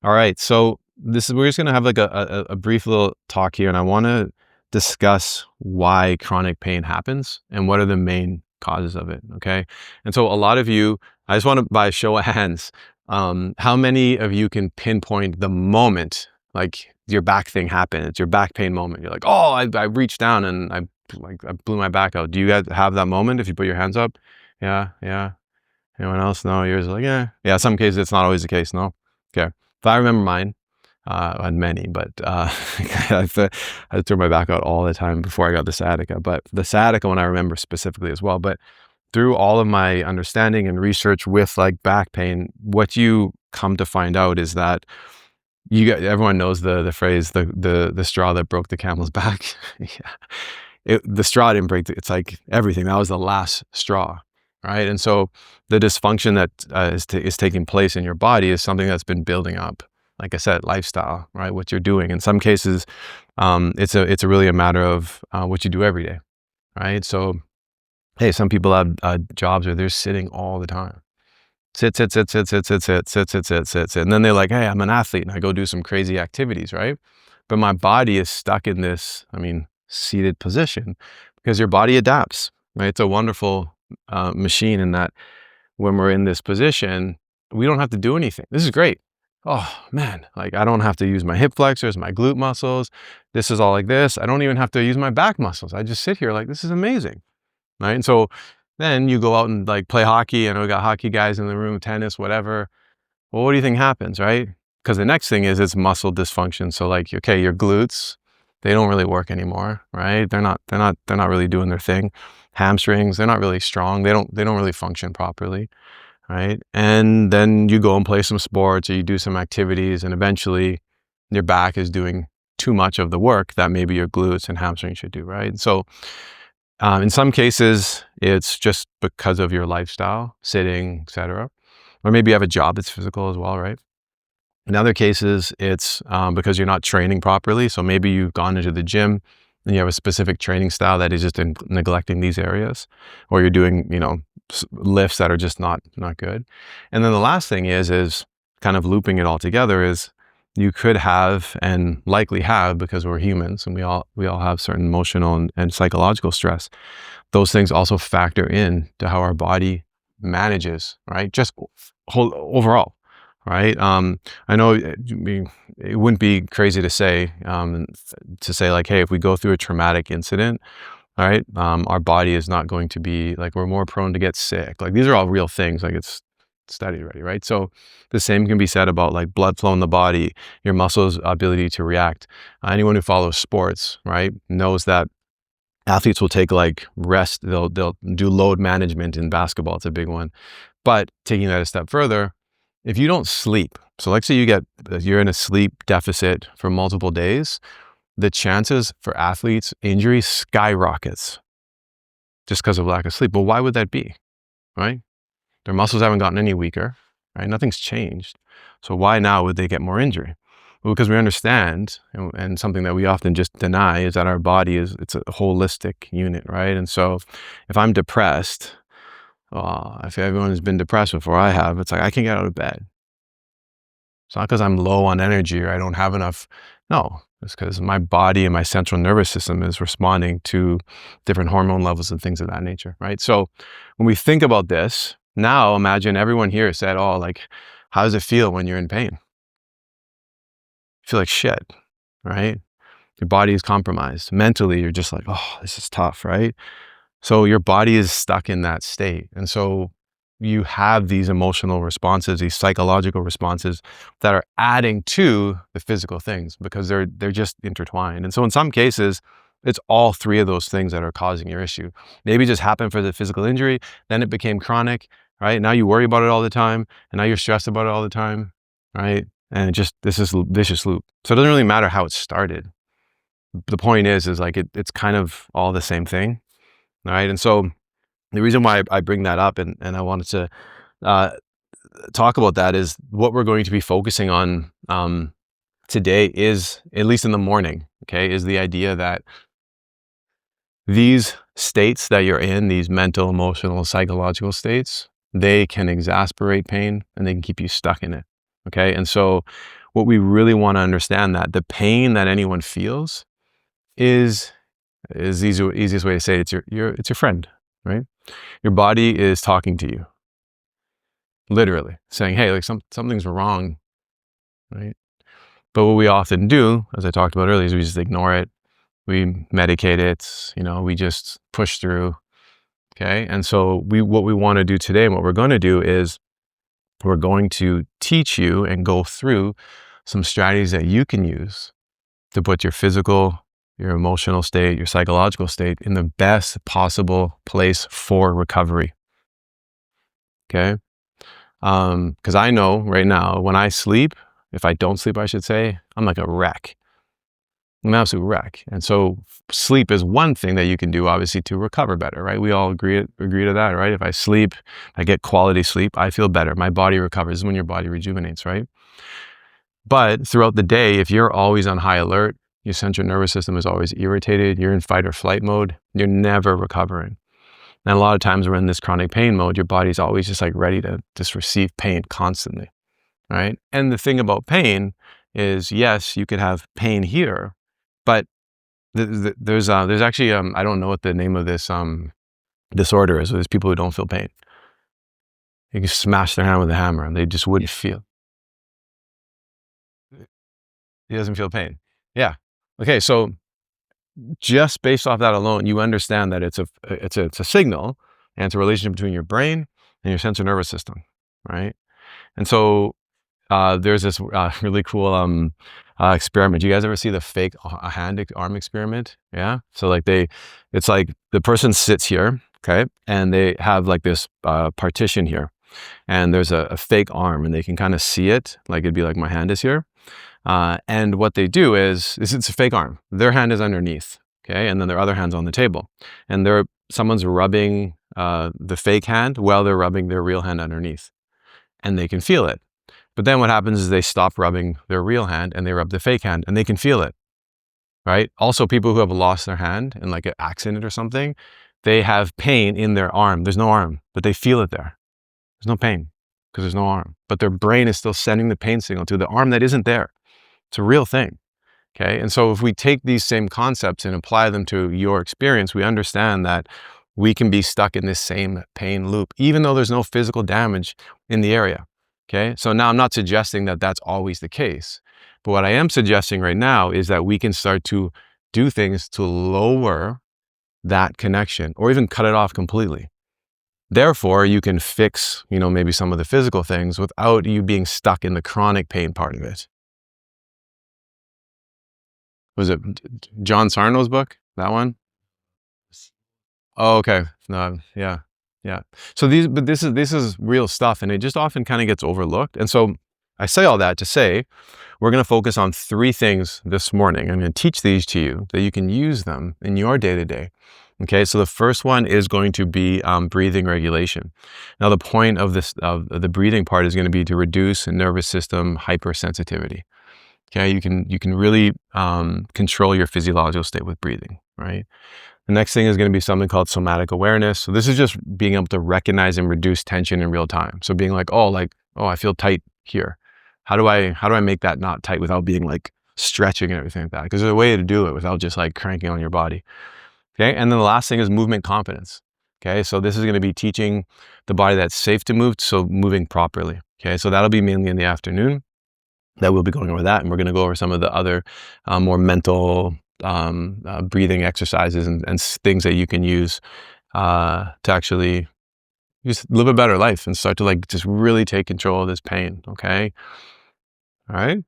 All right. So we're just gonna have like a brief little talk here, and I want to discuss why chronic pain happens and what are the main causes of it. Okay. And so a lot of you, I just want to, by a show of hands, how many of you can pinpoint the moment like your back thing happened? It's your back pain moment. You're like, oh, I reached down and I blew my back out. Do you guys have that moment if you put your hands up? Yeah, yeah. Anyone else? No, yours are like, yeah. Yeah, some cases it's not always the case, no? Okay. If I remember mine, I had many, but I threw my back out all the time before I got the sciatica. But the sciatica one I remember specifically as well. But through all of my understanding and research with like back pain, what you come to find out is that everyone knows the phrase the straw that broke the camel's back. Yeah. The straw didn't break it's like everything. That was the last straw, right? And so the dysfunction that is taking place in your body is something that's been building up. Like I said, lifestyle, right? What you're doing. In some cases, it's really a matter of what you do every day, right? So, hey, some people have jobs where they're sitting all the time. Sit, sit, sit, sit, sit, sit, sit, sit, sit, sit, sit, sit. And then they're like, hey, I'm an athlete and I go do some crazy activities, right? But my body is stuck in this, seated position because your body adapts, right? It's a wonderful machine in that when we're in this position, we don't have to do anything. This is great. Oh man, like I don't have to use my hip flexors, my glute muscles. This is all like this. I don't even have to use my back muscles. I just sit here like, this is amazing, right? And so then you go out and like play hockey. I know we got hockey guys in the room, tennis, whatever. Well, what do you think happens, right? Because the next thing is it's muscle dysfunction. So like, okay, your glutes, they don't really work anymore, right? They're not really doing their thing. Hamstrings, they're not really strong. They don't really function properly, right? And then you go and play some sports or you do some activities, and eventually your back is doing too much of the work that maybe your glutes and hamstrings should do, right? So in some cases, it's just because of your lifestyle, sitting, etc. Or maybe you have a job that's physical as well, right? In other cases, it's because you're not training properly. So maybe you've gone into the gym and you have a specific training style that is just neglecting these areas, or you're doing, lifts that are just not good. And then the last thing is kind of looping it all together is you could have and likely have, because we're humans and we all have certain emotional and psychological stress. Those things also factor in to how our body manages, right? Just whole overall, right? I know it wouldn't be crazy to say like, hey, if we go through a traumatic incident, all right, our body is not going to be like, we're more prone to get sick. Like these are all real things. Like it's studied already, right? So the same can be said about like blood flow in the body, your muscles' ability to react. Anyone who follows sports, right, knows that athletes will take like rest. They'll do load management in basketball. It's a big one. But taking that a step further, if you don't sleep, so let's say you're in a sleep deficit for multiple days, the chances for athletes injury skyrockets just because of lack of sleep. Well, why would that be, right? Their muscles haven't gotten any weaker, right? Nothing's changed. So why now would they get more injury? Well, because we understand, and something that we often just deny is that our body it's a holistic unit, right? And so if I'm depressed, if everyone has been depressed before I have, it's like I can't get out of bed. It's not because I'm low on energy or I don't have enough. No, it's because my body and my central nervous system is responding to different hormone levels and things of that nature, right? So when we think about this, now imagine everyone here said, oh, like, how does it feel when you're in pain? You feel like shit, right? Your body is compromised. Mentally, you're just like, oh, this is tough, right? So your body is stuck in that state. And so you have these emotional responses, these psychological responses that are adding to the physical things because they're just intertwined. And so in some cases, it's all three of those things that are causing your issue. Maybe it just happened for the physical injury, then it became chronic, right? Now you worry about it all the time, and now you're stressed about it all the time, right? And this is vicious loop. So it doesn't really matter how it started. The point is like it's kind of all the same thing, right? And so the reason why I bring that up and I wanted to uh, talk about that is what we're going to be focusing on today is, at least in the morning, okay, is the idea that these states that you're in, these mental, emotional, psychological states, they can exasperate pain and they can keep you stuck in it, okay? And so what we really want to understand, that the pain that anyone feels is easiest way to say it, it's your friend, right? Your body is talking to you, literally saying, hey, like something's wrong, right? But what we often do, as I talked about earlier, is we just ignore it. We medicate it, we just push through. Okay. And so what we want to do today, and what we're going to do is we're going to teach you and go through some strategies that you can use to put your physical, your emotional state, your psychological state in the best possible place for recovery. Okay. Because I know right now, when I sleep, if I don't sleep, I should say, I'm like a wreck. I'm an absolute wreck. And so sleep is one thing that you can do, obviously, to recover better, right? We all agree to that, right? If I sleep, I get quality sleep, I feel better. My body recovers. This is when your body rejuvenates, right? But throughout the day, if you're always on high alert, your central nervous system is always irritated, you're in fight or flight mode, you're never recovering. And a lot of times we're in this chronic pain mode, your body's always just like ready to just receive pain constantly, right? And the thing about pain is, yes, you could have pain here, but there's actually, I don't know what the name of this disorder is. There's people who don't feel pain. You can smash their hand with a hammer and they just wouldn't feel. He doesn't feel pain. Yeah. Okay. So just based off that alone, you understand that it's a signal, and it's a relationship between your brain and your central nervous system, right? And so there's this really cool experiment. Do you guys ever see the fake hand arm experiment? Yeah. So like it's like the person sits here, okay, and they have like this partition here, and there's a fake arm, and they can kind of see it, like it'd be like my hand is here. And what they do is it's a fake arm. Their hand is underneath, okay, and then their other hand's on the table, and someone's rubbing the fake hand while they're rubbing their real hand underneath, and they can feel it. But then what happens is they stop rubbing their real hand and they rub the fake hand, and they can feel it, right? Also, people who have lost their hand in like an accident or something, they have pain in their arm. There's no arm, but they feel it there. There's no pain because there's no arm, but their brain is still sending the pain signal to the arm that isn't there. It's a real thing. Okay. And so if we take these same concepts and apply them to your experience, we understand that we can be stuck in this same pain loop, even though there's no physical damage in the area. Okay. So now I'm not suggesting that that's always the case, but what I am suggesting right now is that we can start to do things to lower that connection or even cut it off completely. Therefore, you can fix, maybe some of the physical things without you being stuck in the chronic pain part of it. Was it John Sarno's book? That one? Oh, okay. No, yeah. Yeah. So this is real stuff, and it just often kind of gets overlooked. And so I say all that to say, we're going to focus on 3 things this morning. I'm going to teach these to you that you can use them in your day-to-day. Okay. So the first one is going to be breathing regulation. Now, the point of the breathing part is going to be to reduce nervous system hypersensitivity. Okay. You can really control your physiological state with breathing, right? The next thing is going to be something called somatic awareness. So this is just being able to recognize and reduce tension in real time. So being like, oh, I feel tight here. How do I make that not tight without being like stretching and everything like that? Because there's a way to do it without just like cranking on your body. Okay. And then the last thing is movement confidence. Okay. So this is going to be teaching the body that it's safe to move. So moving properly. Okay. So that'll be mainly in the afternoon that we'll be going over that. And we're going to go over some of the other more mental breathing exercises and things that you can use to actually just live a better life and start to like just really take control of this pain. Okay. All right.